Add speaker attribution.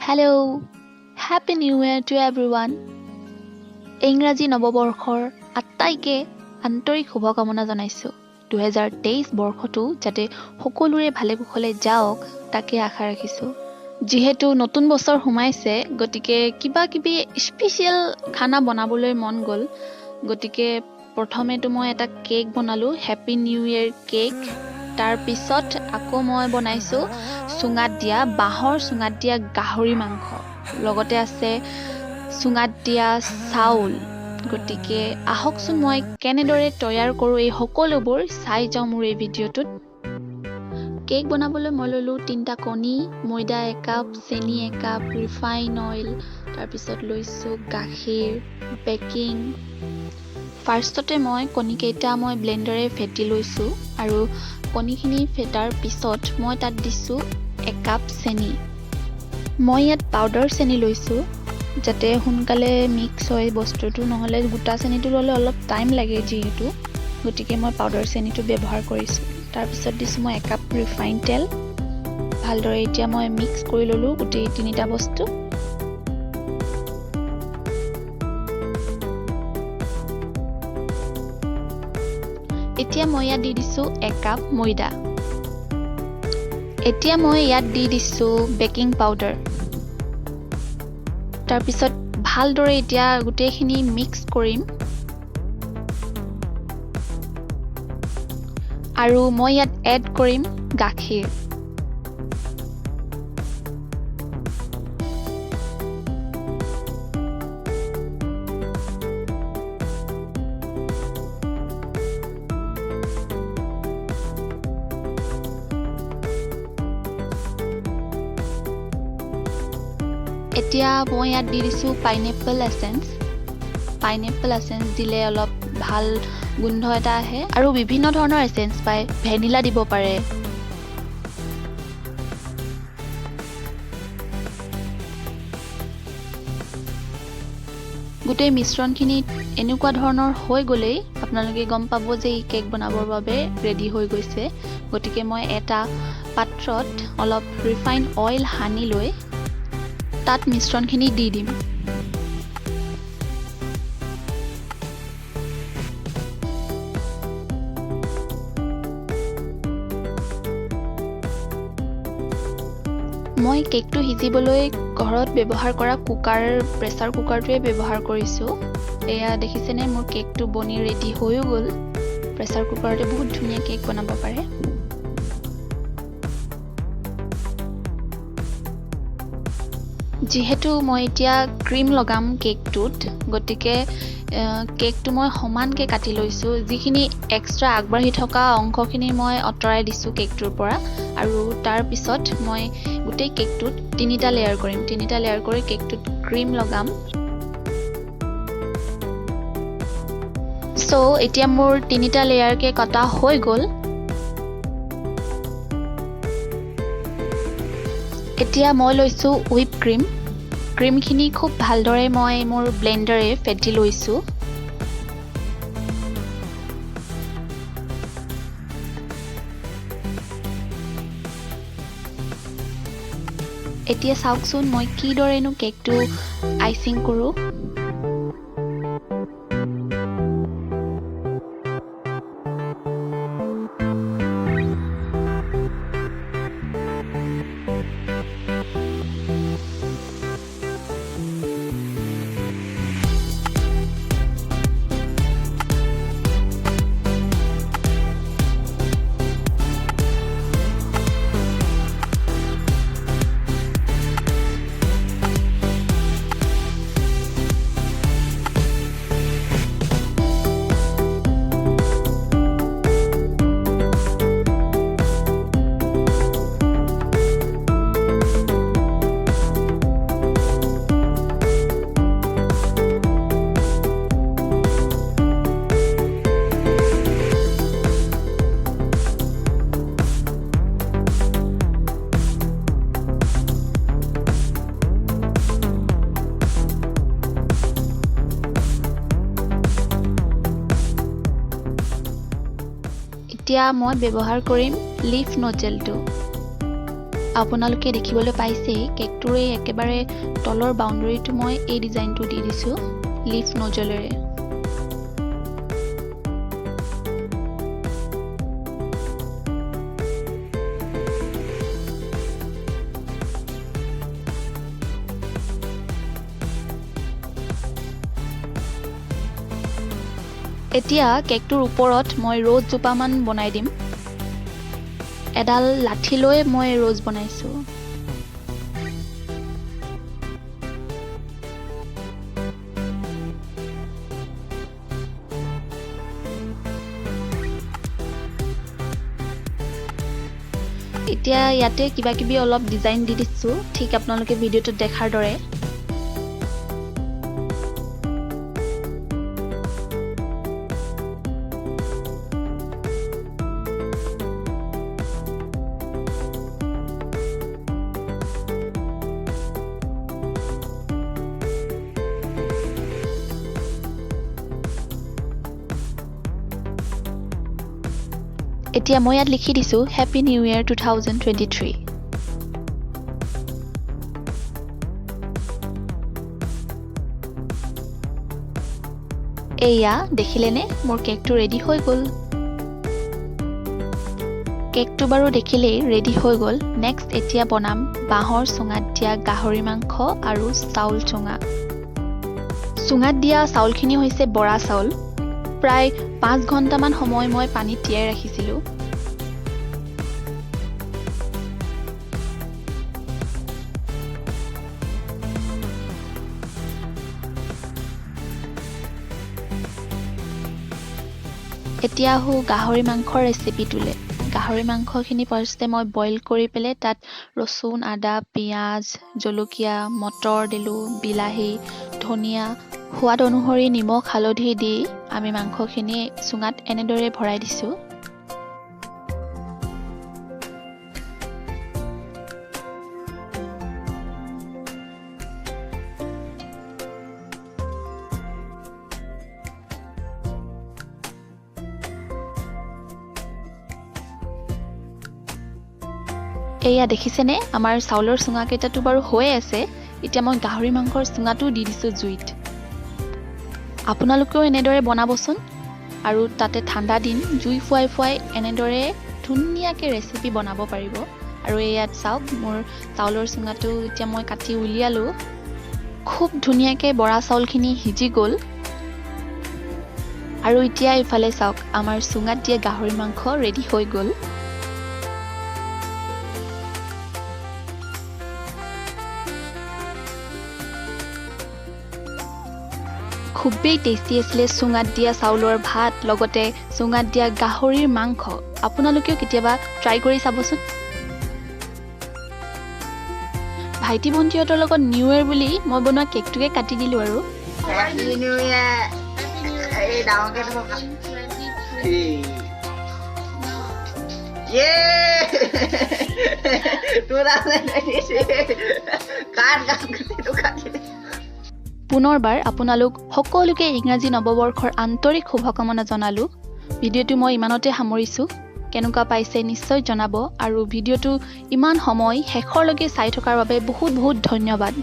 Speaker 1: Hello, Happy New Year to everyone. ইংৰাজী নৱবৰ্ষৰ আটাইকে আন্তৰিক শুভকামনা জনাইছো। 2023 বৰ্ষটো যাতে সকলোৰে ভালে কুশলে যাওক তাকে আশা ৰাখিছো। যিহেতু নতুন বছৰ সোমাইছে গতিকে কিবা কিবি স্পেশাল খানা বনাবলৈ মন গল। গতিকে প্ৰথমেতো মই এটা কেক বনালো, হ্যাপি নিউ ইয়াৰ কেক। তাৰ পিছত আকৌ মই বনাইছো চুঙাত দিয়া বাঁহৰ চুঙাত দিয়া গাহৰি মাংস, লগতে আছে চুঙাত দিয়া চাউল। গতিকে আহকচোন মই কেনেদৰে তৈয়াৰ কৰো এই সকলোবোৰ চাই যাওঁ মোৰ এই ভিডিঅ'টোত। কেক বনাবলৈ মই ললো 3টা কণী, ময়দা 1 কাপ, চেনি 1 কাপ, ৰিফাইন অইল, তাৰ পিছত লৈছো গাখীৰ, বেকিং। ফাৰ্ষ্টতে মই কণীকেইটা মই ব্লেন্ডাৰে ফেটি লৈছো আৰু কণীখিনি ফেটাৰ পিছত মই তাত দিছো 1 কাপ চেনি। মই ইয়াত পাউডাৰ চেনি লৈছো যাতে সোনকালে মিক্স হয় বস্তুটো, নহলে গোটা চেনিটো ললে অলপ টাইম লাগে যিহেতু, গতিকে মই পাউডাৰ চেনিটো ব্যৱহাৰ কৰিছো। তাৰ পিছত দিছো মই 1 কাপ ৰিফাইন তেল। ভালদৰে এতিয়া মই মিক্স কৰি ললো গোটেই 3টা বস্তু। এতিয়া মই ইয়াত দি দিছো 1 কাপ ময়দা। এতিয়া মই ইয়াত দি দিছো বেকিং পাউডাৰ। তাৰ পিছত ভালদৰে এতিয়া গোটেইখিনি মিক্স কৰিম আৰু মই ইয়াত এড কৰিম গাখীৰ। এতিয়া মই ইয়াত দি দিছো পাইনএপল এসেন্স। পাইনএপল এসেন্স দিলে অলপ ভাল গোন্ধ এটা আহে আৰু বিভিন্ন ধৰণৰ এসেন্স পায়, ভেনিলা দিব পাৰে। গোটেই মিশ্ৰণখিনি এনেকুৱা ধৰণৰ হৈ গলেই আপোনালোকে গম পাব যে এই কেক বনাবৰ বাবে ৰেডি হৈ গৈছে। গতিকে মই এটা পাত্ৰত অলপ ৰিফাইন অইল সানি লৈ তাত মিশ্ৰণখিনি দি দিম। মই কেকটো সিজিবলৈ ঘৰত ব্যৱহাৰ কৰা প্ৰেছাৰ কুকাৰটোৱে ব্যৱহাৰ কৰিছো। এয়া দেখিছেনে মোৰ কেকটো বনি ৰেডি হৈও গ'ল। প্ৰেছাৰ কুকাৰতে বহুত ধুনীয়া কেক বনাব পাৰে। যিহেতু মই এতিয়া ক্ৰীম লগাম কেকটোত, গতিকে কেকটো মই সমানকে কাটি লৈছো। যিখিনি এক্সট্ৰা আগবাঢ়ি থকা অংশখিনি মই আঁতৰাই দিছো কেকটোৰ পৰা, আৰু তাৰ পিছত মই গোটেই কেকটোত 3টা লেয়াৰ কৰিম। 3টা লেয়াৰ কৰি কেকটোত ক্ৰীম লগাম। সো এতিয়া মোৰ 3টা লেয়াৰকে কটা হৈ গ'ল। এতিয়া মই লৈছো হুইপ ক্ৰীম। ক্ৰীমখিনি খুব ভালদৰে মই মোৰ ব্লেন্ডাৰে ফেটি লৈছো। এতিয়া চাওকচোন মই কিদৰেনো কেকটো আইচিং কৰো। এতিয়া মই ব্যৱহাৰ কৰিম লিফ নজেলটো। আপোনালোকে দেখিবলৈ পাইছে কেকটোৰ একেবাৰে তলৰ বাউণ্ডাৰীটো মই এই ডিজাইনটো দি দিছোঁ লিফ নজলেৰে। এতিয়া কেকটোৰ ওপৰত মই ৰ'জ জোপামান বনাই দিম। এডাল লাঠি লৈ মই ৰ'জ বনাইছোঁ। এতিয়া ইয়াতে কিবা কিবি অলপ ডিজাইন দি দিছোঁ, ঠিক আপোনালোকে ভিডিঅ'টোত দেখাৰ দৰে। এতিয়া মই ইয়াত লিখি দিছোঁ হেপী নিউ ইয়েৰ 2023। এয়া দেখিলেনে মোৰ কেকটো ৰেডি হৈ গ'ল। কেকটো বাৰু দেখিলেই ৰেডি হৈ গ'ল। নেক্সট এতিয়া বনাম বাঁহৰ চুঙাত দিয়া গাহৰি মাংস আৰু চাউল চুঙা। চুঙাত দিয়া চাউলখিনি হৈছে বৰা চাউল। প্ৰায় 5 ঘণ্টামান সময় মই পানীত তিয়াই ৰাখিছিলোঁ। এতিয়া আহোঁ গাহৰি মাংসৰ ৰেচিপিটোলৈ। গাহৰি মাংসখিনি ফাৰ্ষ্টে মই বইল কৰি পেলাই তাত ৰচুন, আদা, পিঁয়াজ, জলকীয়া, মটৰ দিলোঁ, বিলাহী, ধনিয়া, সোৱাদ অনুসৰি নিমখ, হালধি দি আমি মাংসখিনি চুঙাত এনেদৰে ভৰাই দিছোঁ। এয়া দেখিছেনে আমাৰ চাউলৰ চুঙাকেইটাটো বাৰু হৈ আছে। এতিয়া মই গাহৰি মাংসৰ চুঙাটো দি দিছোঁ জুইত। আপোনালোকেও এনেদৰে বনাবচোন। আৰু তাতে ঠাণ্ডা দিন জুই ফুৱাই ফুৱাই এনেদৰে ধুনীয়াকৈ ৰেচিপি বনাব পাৰিব। আৰু ইয়াত চাওক মোৰ চাউলৰ চুঙাটো এতিয়া মই কাটি উলিয়ালোঁ। খুব ধুনীয়াকৈ বৰা চাউলখিনি সিজি গ'ল। আৰু এতিয়া ইফালে চাওক আমাৰ চুঙাত দিয়া গাহৰি মাংস ৰেডি হৈ গ'ল। খুবেই টেষ্টি আছিলে চুঙাত দিয়া চাউলৰ ভাত, লগতে চুঙাত দিয়া গাহৰিৰ মাংস। আপোনালোকেও কেতিয়াবা ট্ৰাই কৰি চাবচোন। ভাইটি ভণ্টিহঁতৰ লগত নিউ ইয়েৰ বুলি মই বনোৱা কেকটোকে কাটি দিলোঁ আৰু। পুনৰবাৰ আপোনালোক সকলোকে ইংৰাজী নৱবৰ্ষৰ আন্তৰিক শুভকামনা জনালোঁ। ভিডিঅ'টো মই ইমানতে সামৰিছোঁ। কেনেকুৱা পাইছে নিশ্চয় জনাব। আৰু ভিডিঅ'টো ইমান সময় শেষৰলৈকে চাই থকাৰ বাবে বহুত বহুত ধন্যবাদ।